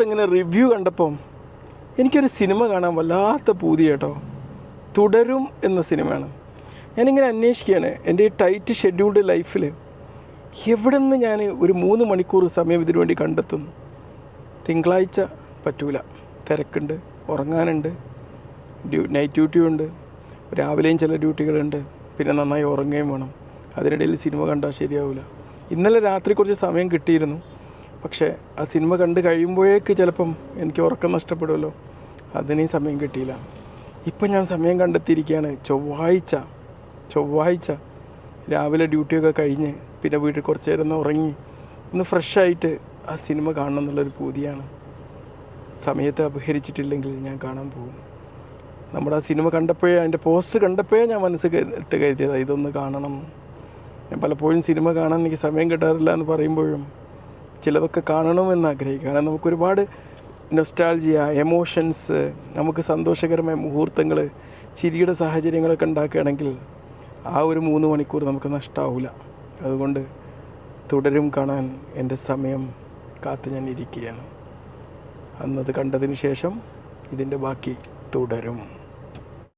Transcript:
ഇങ്ങനെ റിവ്യൂ കണ്ടപ്പം എനിക്കൊരു സിനിമ കാണാൻ വല്ലാത്ത പൂതി കേട്ടോ. തുടരും എന്ന സിനിമയാണ്. ഞാനിങ്ങനെ അന്വേഷിക്കുകയാണ് എൻ്റെ ഈ ടൈറ്റ് ഷെഡ്യൂൾഡ് ലൈഫിൽ എവിടെ നിന്ന് ഞാൻ ഒരു 3 മണിക്കൂർ സമയം ഇതിനു വേണ്ടി കണ്ടെത്തുന്നു. തിങ്കളാഴ്ച പറ്റൂല, തിരക്കുണ്ട്, ഉറങ്ങാനുണ്ട്, നൈറ്റ് ഡ്യൂട്ടിയുണ്ട്, രാവിലെയും ചില ഡ്യൂട്ടികളുണ്ട്, പിന്നെ നന്നായി ഉറങ്ങുകയും വേണം. അതിനിടയിൽ സിനിമ കണ്ടാൽ ശരിയാവില്ല. ഇന്നലെ രാത്രി കുറച്ച് സമയം കിട്ടിയിരുന്നു, പക്ഷേ ആ സിനിമ കണ്ട് കഴിയുമ്പോഴേക്ക് ചിലപ്പം എനിക്ക് ഉറക്കം നഷ്ടപ്പെടുമല്ലോ, അതിനേ സമയം കിട്ടിയില്ല. ഇപ്പം ഞാൻ സമയം കണ്ടെത്തിയിരിക്കുകയാണ്. ചൊവ്വാഴ്ച രാവിലെ ഡ്യൂട്ടിയൊക്കെ കഴിഞ്ഞ് പിന്നെ വീട്ടിൽ കുറച്ച് നേരം ഒന്ന് ഉറങ്ങി ഒന്ന് ഫ്രഷായിട്ട് ആ സിനിമ കാണണം എന്നുള്ളൊരു പൂതിയാണ്. സമയത്ത് അപഹരിച്ചിട്ടില്ലെങ്കിൽ ഞാൻ കാണാൻ പോകും. നമ്മുടെ ആ സിനിമ കണ്ടപ്പോഴേ, അതിൻ്റെ പോസ്റ്റർ കണ്ടപ്പോഴേ ഞാൻ മനസ്സിൽ ഇട്ട് കരുതിയതാണ് ഇതൊന്ന് കാണണം. ഞാൻ പലപ്പോഴും സിനിമ കാണാൻ എനിക്ക് സമയം കിട്ടാറില്ല എന്ന് പറയുമ്പോഴും ചിലതൊക്കെ കാണണമെന്ന് ആഗ്രഹിക്കുക. കാരണം നമുക്കൊരുപാട് നൊസ്റ്റാൾജിയ, എമോഷൻസ്, നമുക്ക് സന്തോഷകരമായ മുഹൂർത്തങ്ങൾ, ചിരിയുടെ സാഹചര്യങ്ങളൊക്കെ ഉണ്ടാക്കുകയാണെങ്കിൽ ആ ഒരു 3 മണിക്കൂർ നമുക്ക് നഷ്ടമാവില്ല. അതുകൊണ്ട് തുടരും കാണാൻ എൻ്റെ സമയം കാത്ത് ഞാൻ ഇരിക്കുകയാണ്. അന്നത് കണ്ടതിന് ശേഷം ഇതിൻ്റെ ബാക്കി തുടരും.